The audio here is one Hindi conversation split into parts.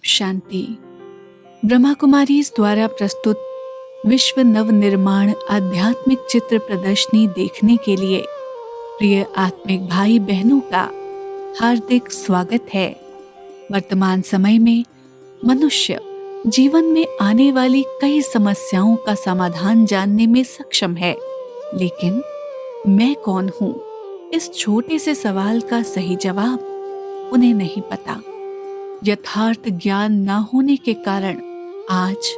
शांति। ब्रह्मा कुमारीज द्वारा प्रस्तुत विश्व नवनिर्माण आध्यात्मिक चित्र प्रदर्शनी देखने के लिए प्रिय आत्मिक भाई बहनों का हार्दिक स्वागत है। वर्तमान समय में मनुष्य जीवन में आने वाली कई समस्याओं का समाधान जानने में सक्षम है, लेकिन मैं कौन हूँ, इस छोटे से सवाल का सही जवाब उन्हें नहीं पता। यथार्थ ज्ञान न होने के कारण आज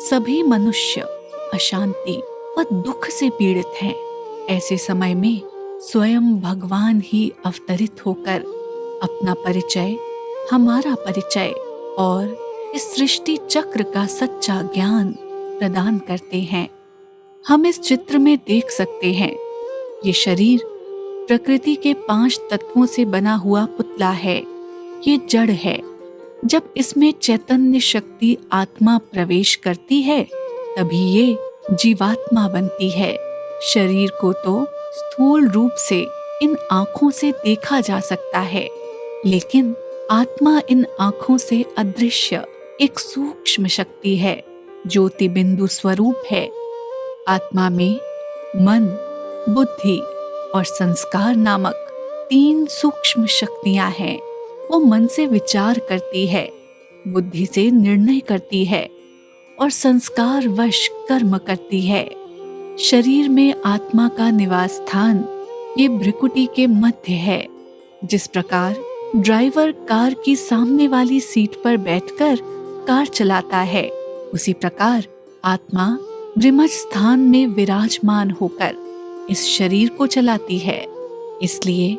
सभी मनुष्य अशांति व दुख से पीड़ित हैं। ऐसे समय में स्वयं भगवान ही अवतरित होकर अपना परिचय, हमारा परिचय और इस सृष्टि चक्र का सच्चा ज्ञान प्रदान करते हैं। हम इस चित्र में देख सकते हैं, ये शरीर प्रकृति के 5 तत्वों से बना हुआ पुतला है। ये जड़ है। जब इसमें चैतन्य शक्ति आत्मा प्रवेश करती है तभी ये जीवात्मा बनती है। शरीर को तो स्थूल रूप से इन आँखों से देखा जा सकता है, लेकिन आत्मा इन आँखों से अदृश्य एक सूक्ष्म शक्ति है, ज्योति बिंदु स्वरूप है। आत्मा में मन, बुद्धि और संस्कार नामक 3 सूक्ष्म शक्तियां हैं। वो मन से विचार करती है, बुद्धि से निर्णय करती है और संस्कार वश कर्म करती है। शरीर में आत्मा का निवास स्थान ये भ्रिकुटी के मध्य है। जिस प्रकार ड्राइवर कार की सामने वाली सीट पर बैठकर कार चलाता है, उसी प्रकार आत्मा ब्रह्मच स्थान में विराजमान होकर इस शरीर को चलाती है। इसलिए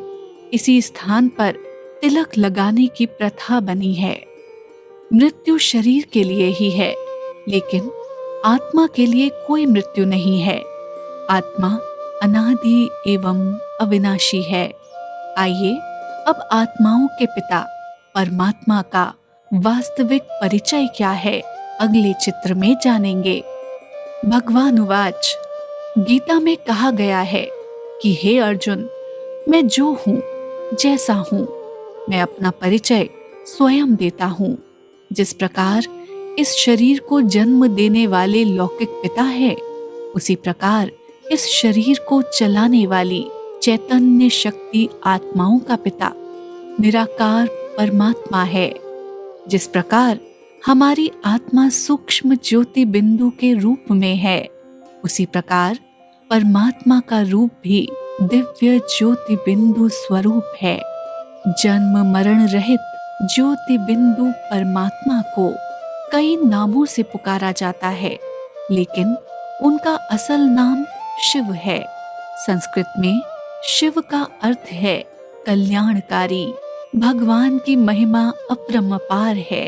इसी स्थान पर तिलक लगाने की प्रथा बनी है। मृत्यु शरीर के लिए ही है, लेकिन आत्मा के लिए कोई मृत्यु नहीं है। आत्मा अनादि एवं अविनाशी है। आइए अब आत्माओं के पिता परमात्मा का वास्तविक परिचय क्या है, अगले चित्र में जानेंगे। भगवान उवाच, गीता में कहा गया है कि हे अर्जुन, मैं जो हूँ, जैसा हूँ, मैं अपना परिचय स्वयं देता हूँ। जिस प्रकार इस शरीर को जन्म देने वाले लौकिक पिता है, उसी प्रकार इस शरीर को चलाने वाली चैतन्य शक्ति आत्माओं का पिता निराकार परमात्मा है। जिस प्रकार हमारी आत्मा सूक्ष्म ज्योति बिंदु के रूप में है, उसी प्रकार परमात्मा का रूप भी दिव्य ज्योति बिंदु स्वरूप है। जन्म मरण रहित ज्योति बिंदु परमात्मा को कई नामों से पुकारा जाता है, लेकिन उनका असल नाम शिव है। संस्कृत में शिव का अर्थ है कल्याणकारी। भगवान की महिमा अपरंपार है।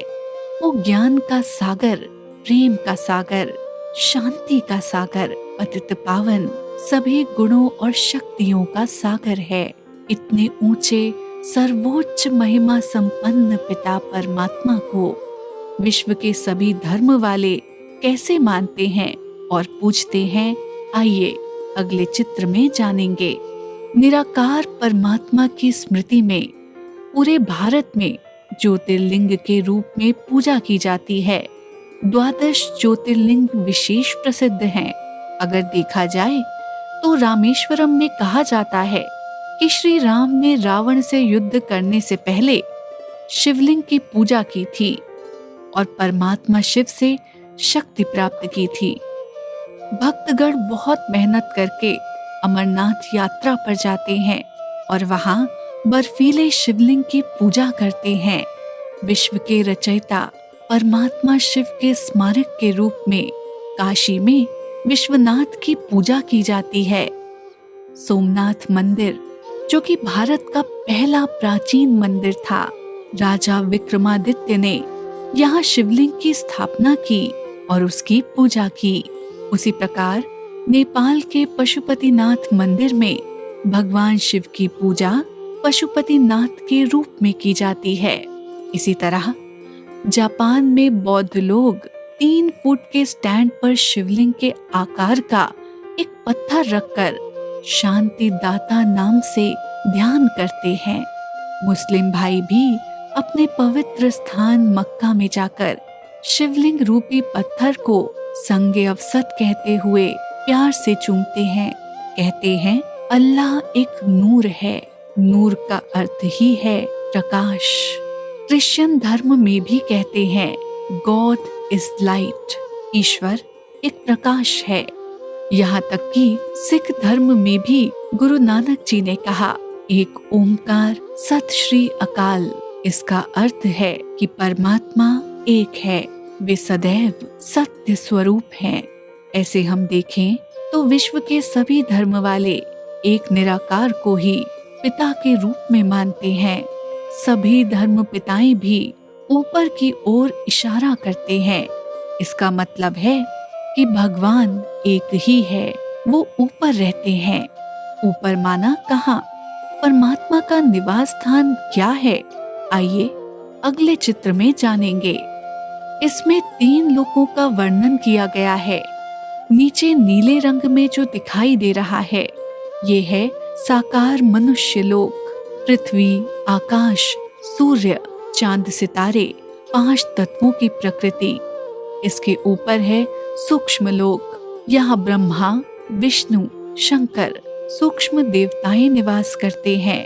वो ज्ञान का सागर, प्रेम का सागर, शांति का सागर, पतित पावन, सभी गुणों और शक्तियों का सागर है। इतने ऊंचे सर्वोच्च महिमा संपन्न पिता परमात्मा को विश्व के सभी धर्म वाले कैसे मानते हैं और पूजते हैं, आइए अगले चित्र में जानेंगे। निराकार परमात्मा की स्मृति में पूरे भारत में ज्योतिर्लिंग के रूप में पूजा की जाती है। 12 ज्योतिर्लिंग विशेष प्रसिद्ध हैं। अगर देखा जाए तो रामेश्वरम में कहा जाता है कि श्री राम ने रावण से युद्ध करने से पहले शिवलिंग की पूजा की थी और परमात्मा शिव से शक्ति प्राप्त की थी। भक्तगण बहुत मेहनत करके अमरनाथ यात्रा पर जाते हैं और वहां बर्फीले शिवलिंग की पूजा करते हैं। विश्व के रचयिता परमात्मा शिव के स्मारक के रूप में काशी में विश्वनाथ की पूजा की जाती है। सोमनाथ मंदिर, जो कि भारत का पहला प्राचीन मंदिर था, राजा विक्रमादित्य ने यहाँ शिवलिंग की स्थापना की और उसकी पूजा की। उसी प्रकार नेपाल के पशुपतिनाथ मंदिर में भगवान शिव की पूजा पशुपतिनाथ के रूप में की जाती है। इसी तरह जापान में बौद्ध लोग 3 फुट के स्टैंड पर शिवलिंग के आकार का एक पत्थर रखकर शांति दाता नाम से ध्यान करते हैं। मुस्लिम भाई भी अपने पवित्र स्थान मक्का में जाकर शिवलिंग रूपी पत्थर को संगे अवसत कहते हुए प्यार से चूमते हैं। कहते हैं अल्लाह एक नूर है, नूर का अर्थ ही है प्रकाश। क्रिश्चियन धर्म में भी कहते हैं गॉड इज लाइट, ईश्वर एक प्रकाश है। यहाँ तक कि सिख धर्म में भी गुरु नानक जी ने कहा एक ओंकार सत श्री अकाल। इसका अर्थ है कि परमात्मा एक है, वे सदैव सत्य स्वरूप हैं। ऐसे हम देखें तो विश्व के सभी धर्म वाले एक निराकार को ही पिता के रूप में मानते हैं। सभी धर्म पिताएं भी ऊपर की ओर इशारा करते हैं। इसका मतलब है कि भगवान एक ही है, वो ऊपर रहते हैं। ऊपर माना कहाँ? परमात्मा का निवास स्थान क्या है? आइए अगले चित्र में जानेंगे। इसमें 3 लोकों का वर्णन किया गया है। नीचे नीले रंग में जो दिखाई दे रहा है ये है साकार मनुष्य लोक। पृथ्वी, आकाश, सूर्य, चांद, सितारे, 5 तत्वों की प्रकृति। इसके ऊपर है सूक्ष्म लोक। यहाँ ब्रह्मा, विष्णु, शंकर सूक्ष्म देवताएं निवास करते हैं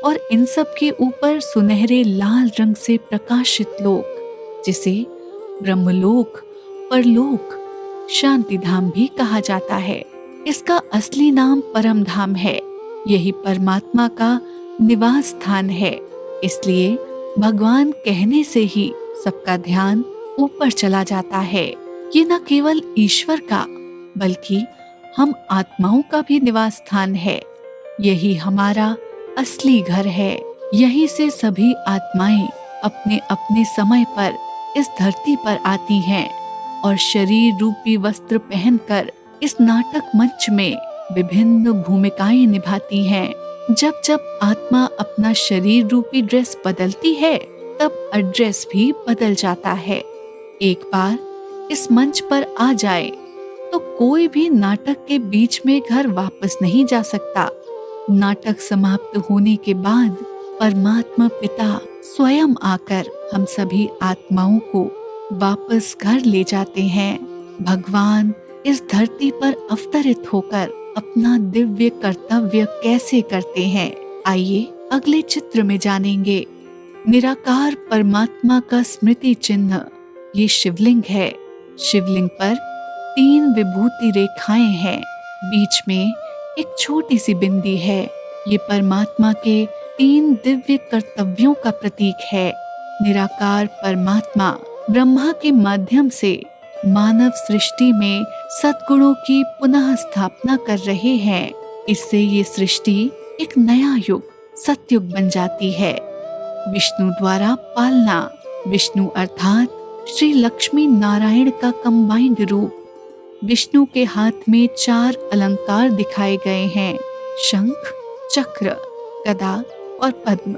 और इन सब के ऊपर सुनहरे लाल रंग से प्रकाशित लोक जिसे ब्रह्मलोक, परलोक, शांति धाम भी कहा जाता है। इसका असली नाम परम धाम है। यही परमात्मा का निवास स्थान है। इसलिए भगवान कहने से ही सबका ध्यान ऊपर चला जाता है। ये न केवल ईश्वर का बल्कि हम आत्माओं का भी निवास स्थान है। यही हमारा असली घर है। यहीं से सभी आत्माएं अपने अपने समय पर इस धरती पर आती हैं और शरीर रूपी वस्त्र पहनकर इस नाटक मंच में विभिन्न भूमिकाएं निभाती हैं। जब जब आत्मा अपना शरीर रूपी ड्रेस बदलती है तब एड्रेस भी बदल जाता है। एक बार इस मंच पर आ जाए तो कोई भी नाटक के बीच में घर वापस नहीं जा सकता। नाटक समाप्त होने के बाद परमात्मा पिता स्वयं आकर हम सभी आत्माओं को वापस घर ले जाते हैं। भगवान इस धरती पर अवतरित होकर अपना दिव्य कर्तव्य कैसे करते हैं, आइए अगले चित्र में जानेंगे। निराकार परमात्मा का स्मृति चिन्ह ये शिवलिंग है। शिवलिंग पर 3 विभूति रेखाएं हैं। बीच में एक छोटी सी बिंदी है। ये परमात्मा के 3 दिव्य कर्तव्यों का प्रतीक है। निराकार परमात्मा ब्रह्मा के माध्यम से मानव सृष्टि में सद्गुणों की पुनः स्थापना कर रहे हैं। इससे ये सृष्टि एक नया युग सतयुग बन जाती है। विष्णु द्वारा पालना। विष्णु अर्थात श्री लक्ष्मी नारायण का कंबाइंड रूप। विष्णु के हाथ में 4 अलंकार दिखाए गए हैं, शंख, चक्र, गदा और पद्म।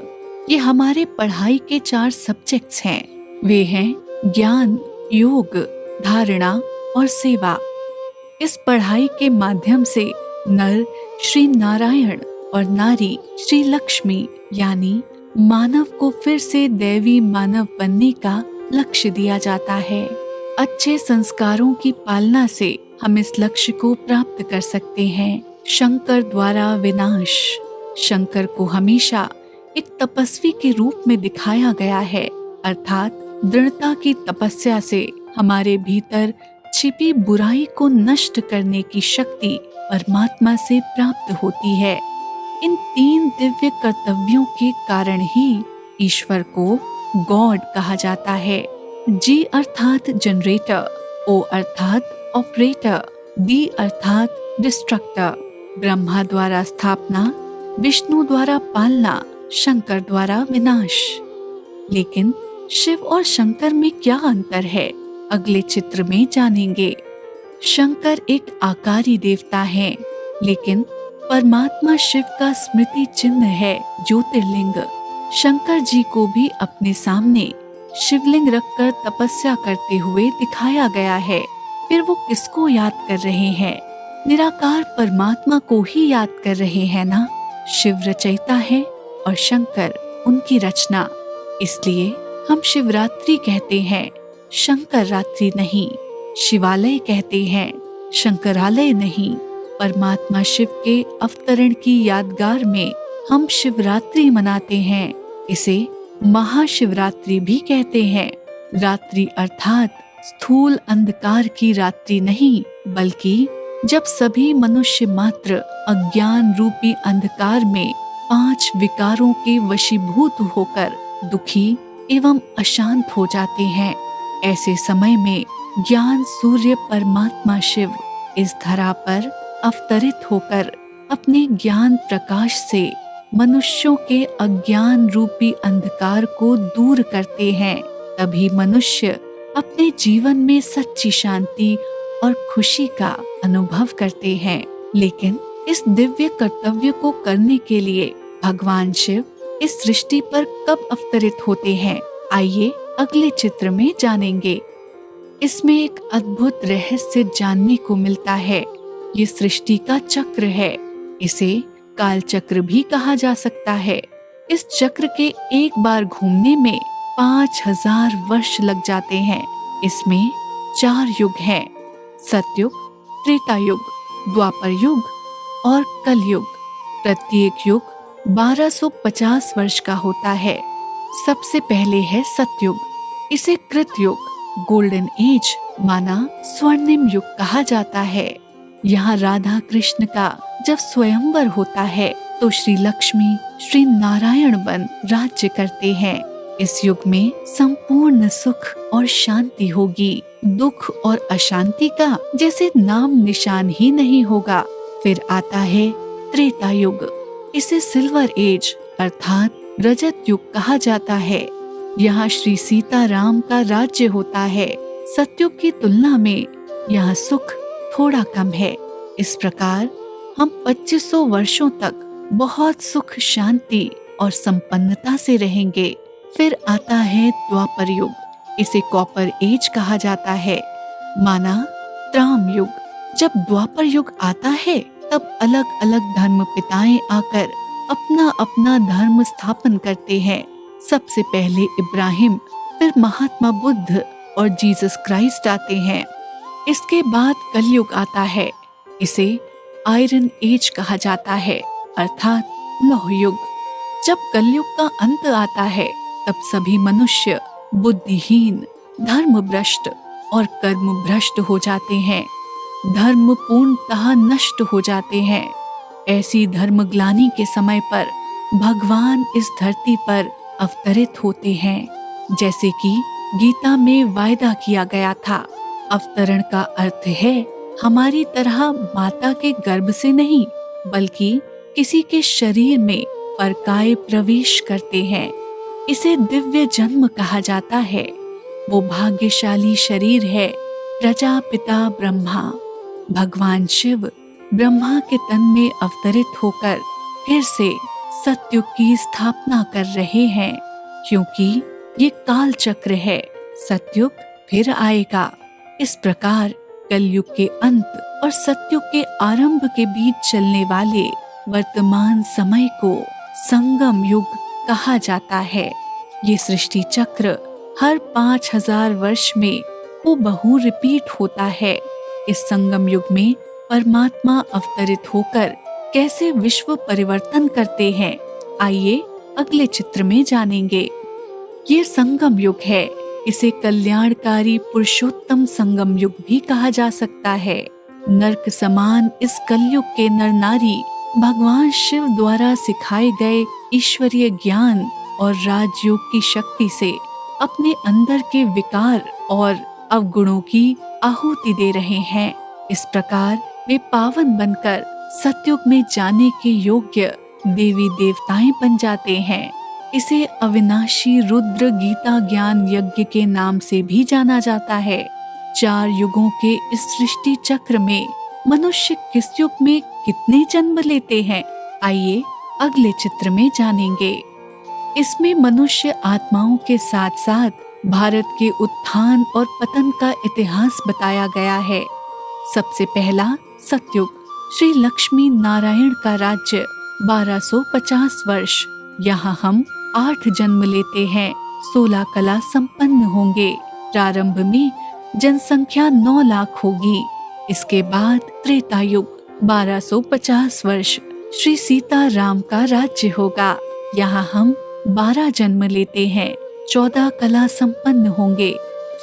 ये हमारे पढ़ाई के 4 सब्जेक्ट्स हैं। वे हैं ज्ञान, योग, धारणा और सेवा। इस पढ़ाई के माध्यम से नर श्री नारायण और नारी श्री लक्ष्मी यानी मानव को फिर से दैवी मानव बनने का लक्ष्य दिया जाता है। अच्छे संस्कारों की पालना से हम इस लक्ष्य को प्राप्त कर सकते हैं। शंकर द्वारा विनाश। शंकर को हमेशा एक तपस्वी के रूप में दिखाया गया है, अर्थात दृढ़ता की तपस्या से हमारे भीतर छिपी बुराई को नष्ट करने की शक्ति परमात्मा से प्राप्त होती है। इन 3 दिव्य कर्तव्यों के कारण ही ईश्वर को गॉड कहा जाता है। जी अर्थात जनरेटर, ओ अर्थात ऑपरेटर, डी अर्थात डिस्ट्रक्टर। ब्रह्मा द्वारा स्थापना, विष्णु द्वारा पालना, शंकर द्वारा विनाश। लेकिन शिव और शंकर में क्या अंतर है, अगले चित्र में जानेंगे। शंकर एक आकारी देवता है, लेकिन परमात्मा शिव का स्मृति चिन्ह है, ज्योतिर्लिंग। शंकर जी को भी अपने सामने शिवलिंग रखकर तपस्या करते हुए दिखाया गया है। फिर वो किसको याद कर रहे हैं? निराकार परमात्मा को ही याद कर रहे हैं ना। शिव रचयिता है और शंकर उनकी रचना। इसलिए हम शिवरात्रि कहते हैं, शंकर रात्रि नहीं। शिवालय कहते हैं, शंकरालय नहीं। परमात्मा शिव के अवतरण की यादगार में हम शिवरात्रि मनाते हैं। इसे महाशिवरात्रि भी कहते हैं। रात्रि अर्थात स्थूल अंधकार की रात्रि नहीं, बल्कि जब सभी मनुष्य मात्र अज्ञान रूपी अंधकार में 5 विकारों के वशीभूत होकर दुखी एवं अशांत हो जाते हैं। ऐसे समय में ज्ञान सूर्य परमात्मा शिव इस धरा पर अवतरित होकर अपने ज्ञान प्रकाश से मनुष्यों के अज्ञान रूपी अंधकार को दूर करते हैं। तभी मनुष्य अपने जीवन में सच्ची शांति और खुशी का अनुभव करते हैं। लेकिन इस दिव्य कर्तव्य को करने के लिए भगवान शिव इस सृष्टि पर कब अवतरित होते हैं, आइए अगले चित्र में जानेंगे। इसमें एक अद्भुत रहस्य जानने को मिलता है। ये सृष्टि का चक्र है। इसे काल चक्र भी कहा जा सकता है। इस चक्र के एक बार घूमने में 5000 वर्ष लग जाते हैं। इसमें 4 युग हैं, सतयुग, त्रेता युग, द्वापर युग और कलयुग। प्रत्येक युग 1250 वर्ष का होता है। सबसे पहले है सतयुग। इसे कृतयुग, गोल्डन एज माना स्वर्णिम युग कहा जाता है। यहाँ राधा कृष्ण का जब स्वयंवर होता है तो श्री लक्ष्मी श्री नारायण बन राज्य करते हैं। इस युग में संपूर्ण सुख और शांति होगी। दुख और अशांति का जैसे नाम निशान ही नहीं होगा। फिर आता है त्रेता युग। इसे सिल्वर एज अर्थात रजत युग कहा जाता है। यहाँ श्री सीताराम का राज्य होता है। सतयुग की तुलना में यहाँ सुख थोड़ा कम है। इस प्रकार हम 2500 वर्षों तक बहुत सुख, शांति और संपन्नता से रहेंगे। फिर आता है द्वापर युग। इसे कॉपर एज कहा जाता है, माना त्राम युग। जब द्वापर युग आता है तब अलग अलग धर्म पिताएं आकर अपना अपना धर्म स्थापन करते हैं। सबसे पहले इब्राहिम, फिर महात्मा बुद्ध और जीसस क्राइस्ट आते हैं। इसके बाद कलयुग आता है। इसे आयरन एज कहा जाता है अर्थात लौह युग। जब कलयुग का अंत आता है तब सभी मनुष्य बुद्धिहीन, धर्म भ्रष्ट और कर्म भ्रष्ट हो जाते हैं। धर्म पूर्णतः नष्ट हो जाते हैं। ऐसी धर्मग्लानि के समय पर भगवान इस धरती पर अवतरित होते हैं, जैसे कि गीता में वायदा किया गया था। अवतरण का अर्थ है हमारी तरह माता के गर्भ से नहीं, बल्कि किसी के शरीर में परकाय प्रवेश करते हैं। इसे दिव्य जन्म कहा जाता है। वो भाग्यशाली शरीर है प्रजापिता ब्रह्मा। भगवान शिव ब्रह्मा के तन में अवतरित होकर फिर से सतयुग की स्थापना कर रहे हैं, क्योंकि ये काल चक्र है। सतयुग फिर आएगा। इस प्रकार कलयुग के अंत और सतयुग के आरंभ के बीच चलने वाले वर्तमान समय को संगम युग कहा जाता है। ये सृष्टि चक्र हर 5000 वर्ष में हूबहू रिपीट होता है। इस संगम युग में परमात्मा अवतरित होकर कैसे विश्व परिवर्तन करते हैं, आइए अगले चित्र में जानेंगे। ये संगम युग है। इसे कल्याणकारी पुरुषोत्तम संगम युग भी कहा जा सकता है। नरक समान इस कलयुग के नर नारी भगवान शिव द्वारा सिखाए गए ईश्वरीय ज्ञान और राजयोग की शक्ति से अपने अंदर के विकार और अवगुणों की आहुति दे रहे हैं। इस प्रकार वे पावन बनकर सतयुग में जाने के योग्य देवी देवताएं बन जाते हैं। इसे अविनाशी रुद्र गीता ज्ञान यज्ञ के नाम से भी जाना जाता है। 4 युगों के इस सृष्टि चक्र में मनुष्य किस युग में कितने जन्म लेते हैं, आइए अगले चित्र में जानेंगे। इसमें मनुष्य आत्माओं के साथ साथ भारत के उत्थान और पतन का इतिहास बताया गया है। सबसे पहला सतयुग, श्री लक्ष्मी नारायण का राज्य 1250 वर्ष। यहाँ हम 8 जन्म लेते हैं। 16 कला संपन्न होंगे। प्रारंभ में जनसंख्या 9 लाख होगी। इसके बाद त्रेता युग 1250 वर्ष श्री सीता राम का राज्य होगा। यहाँ हम 12 जन्म लेते हैं, 14 कला संपन्न होंगे।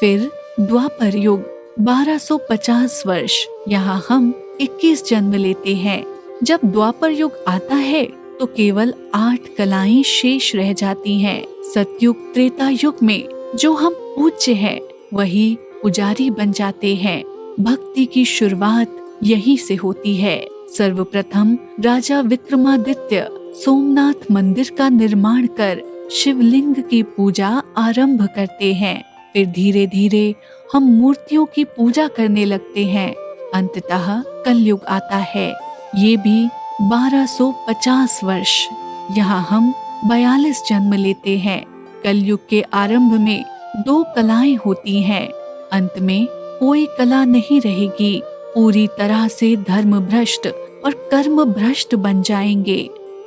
फिर द्वापर युग 1250 वर्ष, यहाँ हम 21 जन्म लेते हैं। जब द्वापर युग आता है तो केवल 8 कलाएं शेष रह जाती हैं। सतयुग त्रेता युग में जो हम पूज्य हैं वही पुजारी बन जाते हैं। भक्ति की शुरुआत यहीं से होती है। सर्वप्रथम राजा विक्रमादित्य सोमनाथ मंदिर का निर्माण कर शिवलिंग की पूजा आरंभ करते हैं। फिर धीरे धीरे हम मूर्तियों की पूजा करने लगते हैं। अंततः कलयुग आता है, ये भी 1250 वर्ष। यहाँ हम 42 जन्म लेते हैं। कलयुग के आरंभ में 2 कलाएं होती हैं। अंत में कोई कला नहीं रहेगी। पूरी तरह से धर्म भ्रष्ट और कर्म भ्रष्ट बन जाएंगे।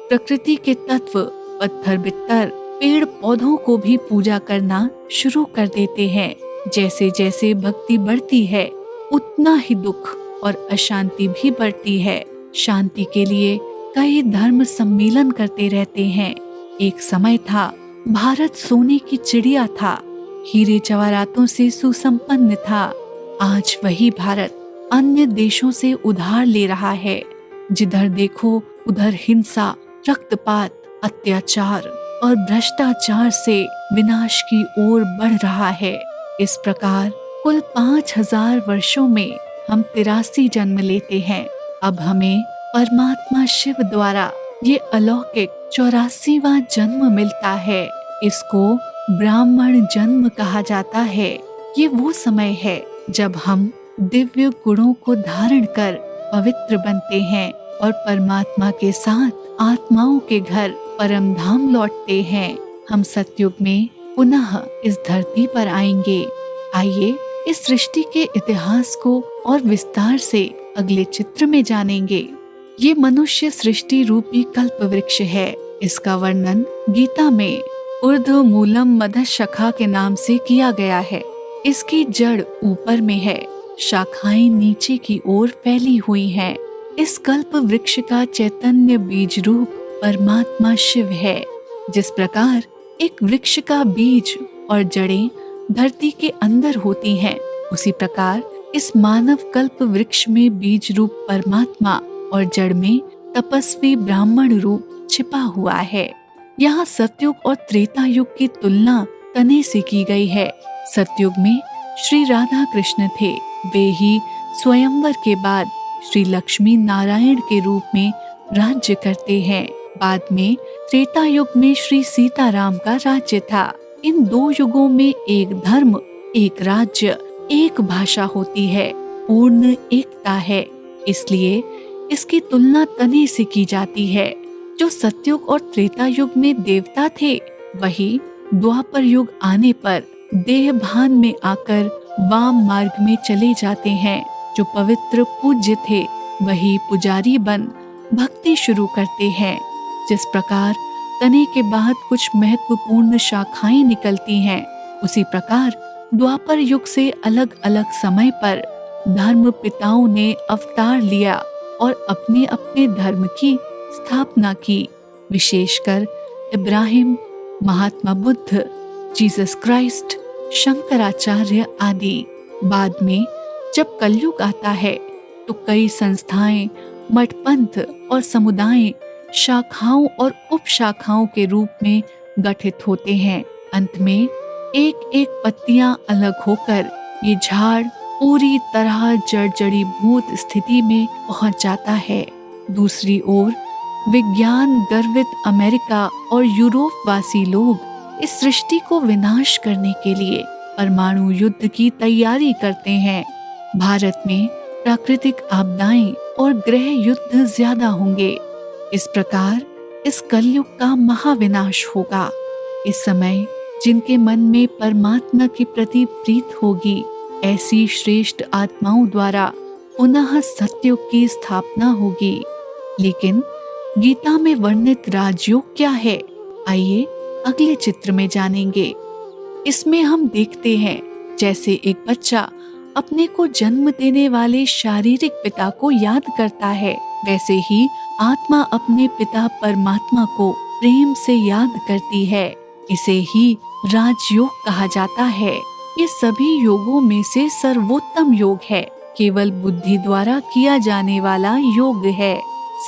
प्रकृति के तत्व, पत्थर बित्तर, पेड़ पौधों को भी पूजा करना शुरू कर देते हैं। जैसे जैसे भक्ति बढ़ती है उतना ही दुख और अशांति भी बढ़ती है। शांति के लिए कई धर्म सम्मेलन करते रहते हैं। एक समय था, भारत सोने की चिड़िया था, हीरे जवाहरातों से सुसंपन्न था। आज वही भारत अन्य देशों से उधार ले रहा है। जिधर देखो उधर हिंसा, रक्तपात, अत्याचार और भ्रष्टाचार से विनाश की ओर बढ़ रहा है। इस प्रकार कुल 5000 वर्षों में हम 83 जन्म लेते हैं। अब हमें परमात्मा शिव द्वारा ये अलौकिक 84वां जन्म मिलता है। इसको ब्राह्मण जन्म कहा जाता है। ये वो समय है जब हम दिव्य गुणों को धारण कर पवित्र बनते हैं और परमात्मा के साथ आत्माओं के घर परम धाम लौटते हैं। हम सतयुग में पुनः इस धरती पर आएंगे। आइए इस सृष्टि के इतिहास को और विस्तार से अगले चित्र में जानेंगे। ये मनुष्य सृष्टि रूपी कल्प वृक्ष है। इसका वर्णन गीता में ऊर्ध्व मूलम मध्य शाखा के नाम से किया गया है। इसकी जड़ ऊपर में है, शाखाएं नीचे की ओर फैली हुई हैं। इस कल्प वृक्ष का चैतन्य बीज रूप परमात्मा शिव है। जिस प्रकार एक वृक्ष का बीज और जड़ें धरती के अंदर होती हैं, उसी प्रकार इस मानव कल्प वृक्ष में बीज रूप परमात्मा और जड़ में तपस्वी ब्राह्मण रूप छिपा हुआ है। यहाँ सतयुग और त्रेता युग की तुलना तने से की गई है। सतयुग में श्री राधा कृष्ण थे। वे ही स्वयंवर के बाद श्री लक्ष्मी नारायण के रूप में राज्य करते हैं। बाद में त्रेता युग में श्री सीताराम का राज्य था। इन 2 युगों में एक धर्म, एक राज्य, एक भाषा होती है, पूर्ण एकता है। इसलिए इसकी तुलना तने से की जाती है। जो सतयुग और त्रेता युग में देवता थे, वही द्वापर युग आने पर देह भान में आकर वाम मार्ग में चले जाते हैं। जो पवित्र पूज्य थे, वही पुजारी बन भक्ति शुरू करते हैं। जिस प्रकार तने के बाद कुछ महत्वपूर्ण शाखाएं निकलती हैं, उसी प्रकार द्वापर युग से अलग अलग समय पर धर्म पिताओं ने अवतार लिया और अपने अपने धर्म की स्थापना की। विशेषकर इब्राहिम, महात्मा बुद्ध, जीसस क्राइस्ट, शंकराचार्य आदि। बाद में जब कलयुग आता है तो कई संस्थाएं, मठ, पंथ और समुदाय शाखाओं और उपशाखाओं के रूप में गठित होते हैं। अंत में एक एक पत्तियां अलग होकर ये झाड़ पूरी तरह जड़ी भूत स्थिति में पहुंच जाता है। दूसरी ओर विज्ञान गर्वित अमेरिका और यूरोप वासी लोग इस सृष्टि को विनाश करने के लिए परमाणु युद्ध की तैयारी करते हैं। भारत में प्राकृतिक आपदाएं और गृह युद्ध ज्यादा होंगे। इस प्रकार इस कलयुग का महाविनाश होगा। इस समय जिनके मन में परमात्मा के प्रति प्रीत होगी, ऐसी श्रेष्ठ आत्माओं द्वारा पुनः सतयुग की स्थापना होगी। लेकिन गीता में वर्णित राजयोग क्या है, आइए अगले चित्र में जानेंगे। इसमें हम देखते हैं जैसे एक बच्चा अपने को जन्म देने वाले शारीरिक पिता को याद करता है, वैसे ही आत्मा अपने पिता परमात्मा को प्रेम से याद करती है। इसे ही राजयोग कहा जाता है। ये सभी योगों में से सर्वोत्तम योग है, केवल बुद्धि द्वारा किया जाने वाला योग है।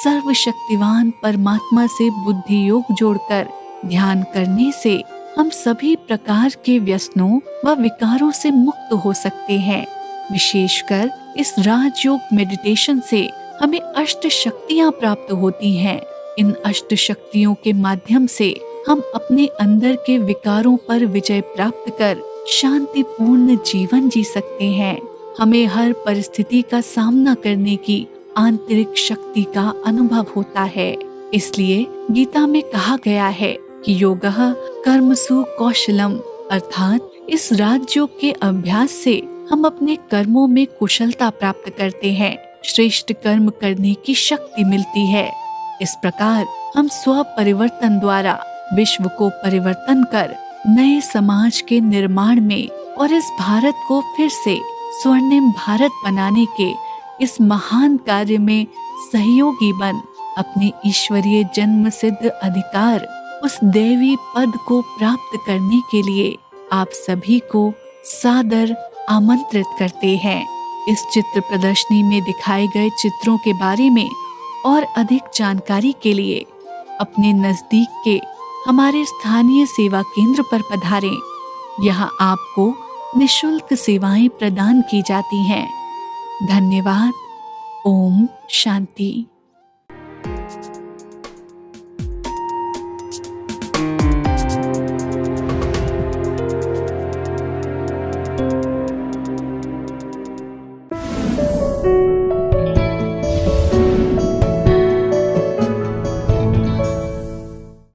सर्वशक्तिवान परमात्मा से बुद्धि योग जोड़कर ध्यान करने से हम सभी प्रकार के व्यसनों व विकारों से मुक्त हो सकते हैं। विशेषकर इस राजयोग मेडिटेशन से हमें अष्ट शक्तियाँ प्राप्त होती हैं। इन अष्ट शक्तियों के माध्यम से हम अपने अंदर के विकारों पर विजय प्राप्त कर शांतिपूर्ण जीवन जी सकते हैं। हमें हर परिस्थिति का सामना करने की आंतरिक शक्ति का अनुभव होता है। इसलिए गीता में कहा गया है कि योगः कर्मसु कौशलम, अर्थात इस राजयोग के अभ्यास से हम अपने कर्मों में कुशलता प्राप्त करते हैं, श्रेष्ठ कर्म करने की शक्ति मिलती है। इस प्रकार हम स्व परिवर्तन द्वारा विश्व को परिवर्तन कर नए समाज के निर्माण में और इस भारत को फिर से स्वर्णिम भारत बनाने के इस महान कार्य में सहयोगी बन अपने ईश्वरीय जन्म सिद्ध अधिकार, उस देवी पद को प्राप्त करने के लिए आप सभी को सादर आमंत्रित करते हैं। इस चित्र प्रदर्शनी में दिखाए गए चित्रों के बारे में और अधिक जानकारी के लिए अपने नजदीक के हमारे स्थानीय सेवा केंद्र पर पधारें। यहाँ आपको निशुल्क सेवाएं प्रदान की जाती हैं। धन्यवाद। ओम शांति।